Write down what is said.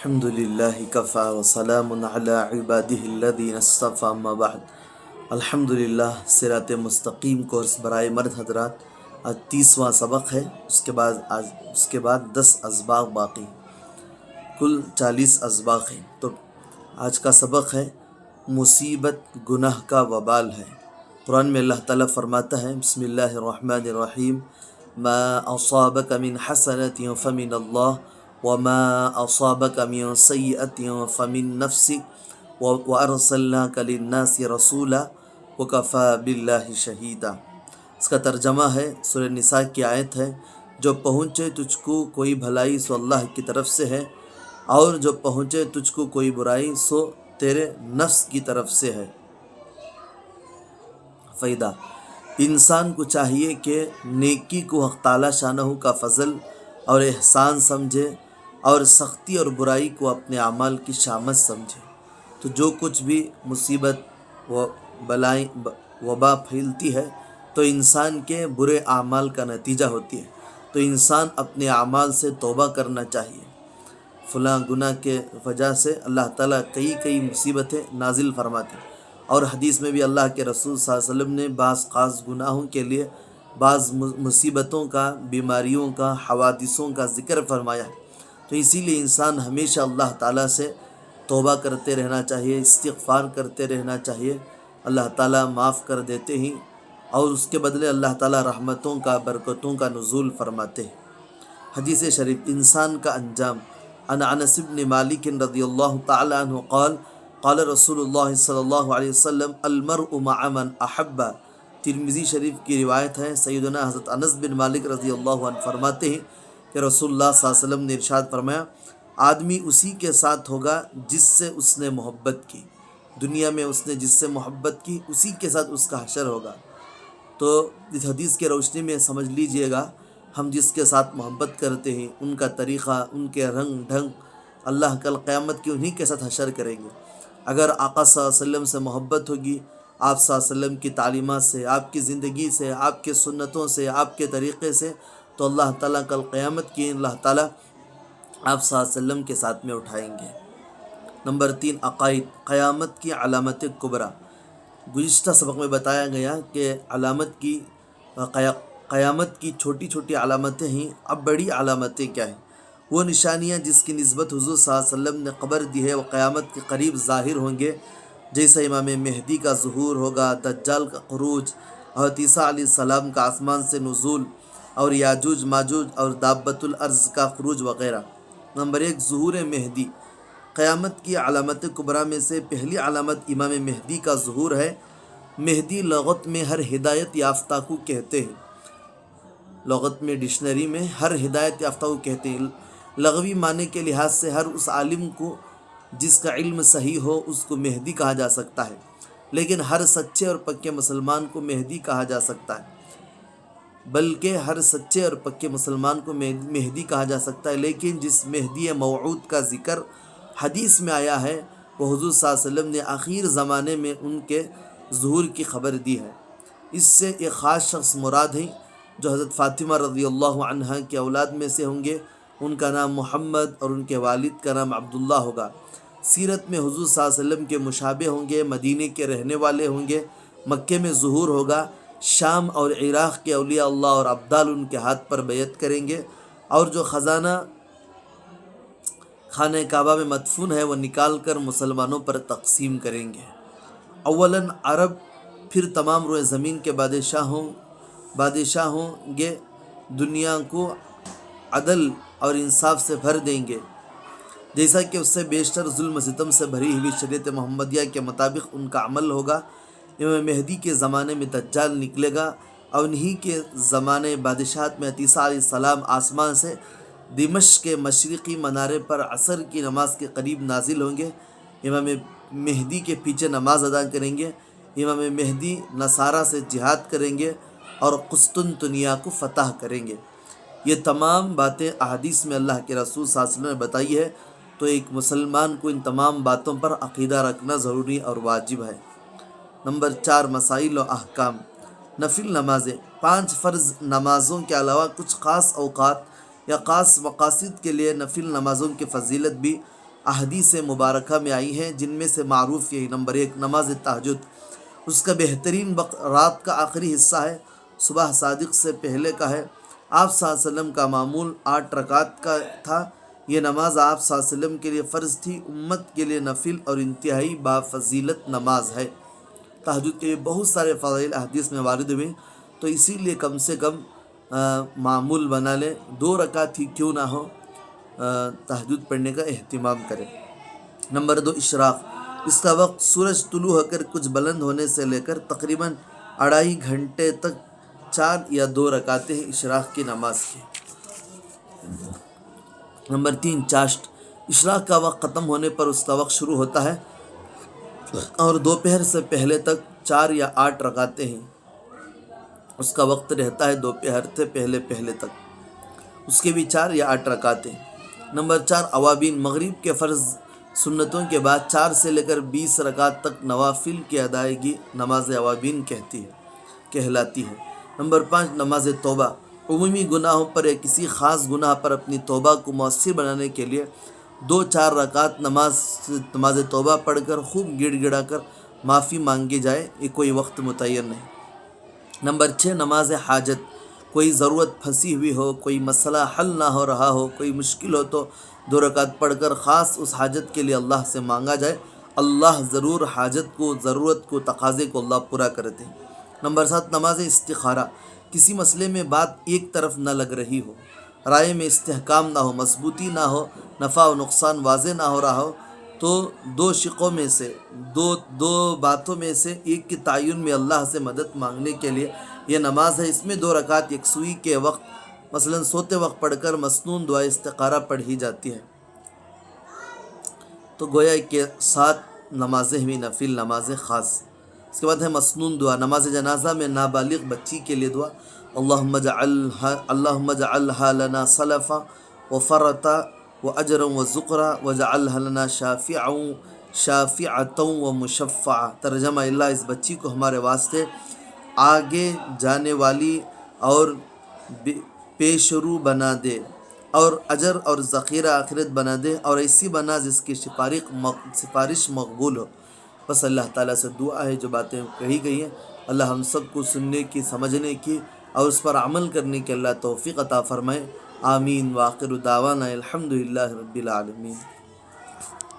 الحمد للہ کفا وسلام علی عبادہ الذین اصطفى اما بعد۔ الحمد للہ صراط مستقیم کورس برائے مرد حضرات آج 30واں سبق ہے۔ اس کے بعد 10 اسباق باقی، کل 40 اسباق ہیں۔ تو آج کا سبق ہے مصیبت گناہ کا وبال ہے۔ قرآن میں اللہ تعالیٰ فرماتا ہے بسم اللہ الرحمن الرحیم ما اصابک من حسنۃ فمن اللہ وما اصابک من سیئۃ فمن نفسک وارسلناک للناس رسولا وکفی باللہ شہیدا۔ اس کا ترجمہ ہے، سورہ نساء کی آیت ہے، جو پہنچے تجھ کو کوئی بھلائی سو اللہ کی طرف سے ہے، اور جو پہنچے تجھ کو کوئی برائی سو تیرے نفس کی طرف سے ہے۔ فائدہ: انسان کو چاہیے کہ نیکی کو حق تعالی شانہ کا فضل اور احسان سمجھے، اور سختی اور برائی کو اپنے اعمال کی شامت سمجھے۔ تو جو کچھ بھی مصیبت و بلائیں وبا پھیلتی ہے تو انسان کے برے اعمال کا نتیجہ ہوتی ہے، تو انسان اپنے اعمال سے توبہ کرنا چاہیے۔ فلاں گناہ کے وجہ سے اللہ تعالیٰ کئی مصیبتیں نازل فرماتے ہیں، اور حدیث میں بھی اللہ کے رسول صلی اللہ علیہ وسلم نے بعض خاص گناہوں کے لیے بعض مصیبتوں کا، بیماریوں کا، حوادثوں کا ذکر فرمایا ہے۔ تو اسی لیے انسان ہمیشہ اللہ تعالیٰ سے توبہ کرتے رہنا چاہیے، استغفار کرتے رہنا چاہیے۔ اللہ تعالیٰ معاف کر دیتے ہیں، اور اس کے بدلے اللہ تعالیٰ رحمتوں کا، برکتوں کا نزول فرماتے ہیں۔ حدیث شریف انسان کا انجام۔ عن انس بن مالک رضی اللہ تعالی عنہ قال قال رسول اللہ صلی اللہ علیہ وسلم المرء مع من احب۔ ترمذی شریف کی روایت ہے، سیدنا حضرت انس بن مالک رضی اللہ عنہ فرماتے ہیں کہ رسول اللہ صلی اللہ علیہ وسلم نے ارشاد فرمایا، آدمی اسی کے ساتھ ہوگا جس سے اس نے محبت کی۔ دنیا میں اس نے جس سے محبت کی اسی کے ساتھ اس کا حشر ہوگا۔ تو اس حدیث کے روشنی میں سمجھ لیجئے گا، ہم جس کے ساتھ محبت کرتے ہیں، ان کا طریقہ، ان کے رنگ ڈھنگ، اللہ کل قیامت کی انہی کے ساتھ حشر کریں گے۔ اگر آقا صلی اللہ علیہ وسلم سے محبت ہوگی، آپ صلی اللہ علیہ وسلم کی تعلیمات سے، آپ کی زندگی سے، آپ کے سنتوں سے، آپ کے طریقے سے، تو اللہ تعالیٰ کل قیامت کی اللہ تعالیٰ آپ صلی اللہ علیہ وسلم کے ساتھ میں اٹھائیں گے۔ نمبر 3، عقائد، قیامت کی علامت کبریٰ۔ گزشتہ سبق میں بتایا گیا کہ قیامت کی چھوٹی چھوٹی علامتیں ہیں، اب بڑی علامتیں کیا ہیں؟ وہ نشانیاں جس کی نسبت حضور صلی اللہ علیہ وسلم نے خبر دی ہے، وہ قیامت کے قریب ظاہر ہوں گے، جیسے امام مہدی کا ظہور ہوگا، دجال کا خروج، حضرت عیسیٰ علیہ السلام کا آسمان سے نزول، اور یاجوج ماجوج اور دابۃ الارض کا خروج وغیرہ۔ نمبر 1، ظہور مہدی۔ قیامت کی علامت کبریٰ میں سے پہلی علامت امام مہدی کا ظہور ہے۔ مہدی لغت میں ہر ہدایت یافتہ کو کہتے ہیں۔ لغت میں، ڈکشنری میں ہر ہدایت یافتہ کو کہتے ہیں۔ لغوی معنی کے لحاظ سے ہر اس عالم کو جس کا علم صحیح ہو اس کو مہدی کہا جا سکتا ہے، لیکن ہر سچے اور پکے مسلمان کو مہدی کہا جا سکتا ہے۔ بلکہ ہر سچے اور پکے مسلمان کو مہدی کہا جا سکتا ہے، لیکن جس مہدی موعود کا ذکر حدیث میں آیا ہے، وہ حضور صلی اللہ علیہ وسلم نے آخر زمانے میں ان کے ظہور کی خبر دی ہے۔ اس سے ایک خاص شخص مراد ہیں جو حضرت فاطمہ رضی اللہ عنہ کے اولاد میں سے ہوں گے۔ ان کا نام محمد اور ان کے والد کا نام عبداللہ ہوگا۔ سیرت میں حضور صلی اللہ علیہ وسلم کے مشابہ ہوں گے، مدینے کے رہنے والے ہوں گے۔ مکے میں ظہور ہوگا، شام اور عراق کے اولیاء اللہ اور ابدال ان کے ہاتھ پر بیعت کریں گے، اور جو خزانہ خانہ کعبہ میں مدفون ہے وہ نکال کر مسلمانوں پر تقسیم کریں گے۔ اولاً عرب، پھر تمام روئے زمین کے بادشاہ ہوں گے، دنیا کو عدل اور انصاف سے بھر دیں گے، جیسا کہ اس سے بیشتر ظلم و ستم سے بھری ہوئی شریعت محمدیہ کے مطابق ان کا عمل ہوگا۔ امام مہدی کے زمانے میں دجال نکلے گا، اور انہی کے زمانے بادشاہت میں عیسیٰ علیہ السلام آسمان سے دمشق کے مشرقی منارے پر عصر کی نماز کے قریب نازل ہوں گے۔ امام مہدی کے پیچھے نماز ادا کریں گے۔ امام مہدی نصارہ سے جہاد کریں گے اور قسطنطنیہ کو فتح کریں گے۔ یہ تمام باتیں احادیث میں اللہ کے رسول صلی اللہ علیہ وسلم نے بتائی ہے، تو ایک مسلمان کو ان تمام باتوں پر عقیدہ رکھنا ضروری اور واجب ہے۔ نمبر 4، مسائل و احکام۔ نفل نمازیں۔ 5 فرض نمازوں کے علاوہ کچھ خاص اوقات یا خاص مقاصد کے لیے نفل نمازوں کی فضیلت بھی احادیث مبارکہ میں آئی ہیں، جن میں سے معروف یہی نمبر 1 نماز تہجد، اس کا بہترین وقت رات کا آخری حصہ ہے، صبح صادق سے پہلے کا ہے۔ آپ صلی اللہ علیہ وسلم کا معمول 8 رکعت کا تھا۔ یہ نماز آپ صلی اللہ علیہ وسلم کے لیے فرض تھی، امت کے لیے نفل اور انتہائی بافضیلت نماز ہے۔ تہجد کے بہت سارے فضائل احادیث میں وارد ہوئے، تو اسی لیے کم سے کم معمول بنا لیں، 2 رکعت ہی کیوں نہ ہو، تہجد پڑھنے کا اہتمام کریں۔ نمبر 2 اشراق، اس کا وقت سورج طلوع ہو کر کچھ بلند ہونے سے لے کر تقریباً 2.5 گھنٹے تک 4 یا 2 رکعتیں ہیں اشراق کی نماز کی۔ نمبر 3 چاشت، اشراق کا وقت ختم ہونے پر اس کا وقت شروع ہوتا ہے اور دوپہر سے پہلے تک 4 یا 8 رکعتیں ہیں، اس کا وقت رہتا ہے دوپہر سے پہلے تک، اس کے بھی 4 یا 8 رکعتیں۔ نمبر 4 اوابین، مغرب کے فرض سنتوں کے بعد 4 سے لے کر 20 رکعت تک نوافل کی ادائیگی نماز اوابین کہلاتی ہے۔ نمبر 5 نماز توبہ، عمومی گناہوں پر یا کسی خاص گناہ پر اپنی توبہ کو مؤثر بنانے کے لیے 2-4 رکعت نماز توبہ پڑھ کر خوب گڑ گڑا کر معافی مانگی جائے، یہ کوئی وقت متعین نہیں۔ نمبر 6 نماز حاجت، کوئی ضرورت پھنسی ہوئی ہو، کوئی مسئلہ حل نہ ہو رہا ہو، کوئی مشکل ہو تو 2 رکعت پڑھ کر خاص اس حاجت کے لیے اللہ سے مانگا جائے، اللہ ضرور حاجت کو، ضرورت کو، تقاضے کو اللہ پورا کرتے ہیں۔ نمبر 7 نماز استخارہ، کسی مسئلے میں بات ایک طرف نہ لگ رہی ہو، رائے میں استحکام نہ ہو، مضبوطی نہ ہو، نفع و نقصان واضح نہ ہو رہا ہو، تو 2 شقوں میں سے دو باتوں میں سے ایک کے تعین میں اللہ سے مدد مانگنے کے لیے یہ نماز ہے۔ اس میں 2 رکعت یکسوئی کے وقت مثلا سوتے وقت پڑھ کر مسنون دعا استخارہ پڑھی جاتی ہے۔ تو گویا کہ 7 نمازیں ہوئی نفل نمازیں خاص۔ اس کے بعد ہے مسنون دعا، نماز جنازہ میں نابالغ بچی کے لیے دعا، اللہم اجعلها لنا سلفا وفرتا واجرا وذکرا واجعلها لنا شافعتا ومشفعا۔ ترجمہ، اللہ اس بچی کو ہمارے واسطے آگے جانے والی اور پیشرو بنا دے، اور اجر اور ذخیرہ آخرت بنا دے، اور ایسی بنا جس کی سفارش مقبول ہو۔ بس اللہ تعالیٰ سے دعا ہے، جو باتیں کہی گئی ہیں اللہ ہم سب کو سننے کی، سمجھنے کی اور اس پر عمل کرنے کی اللہ توفیق عطا فرمائے۔ آمین۔ وآخر دعوانا الحمدللہ رب العالمین۔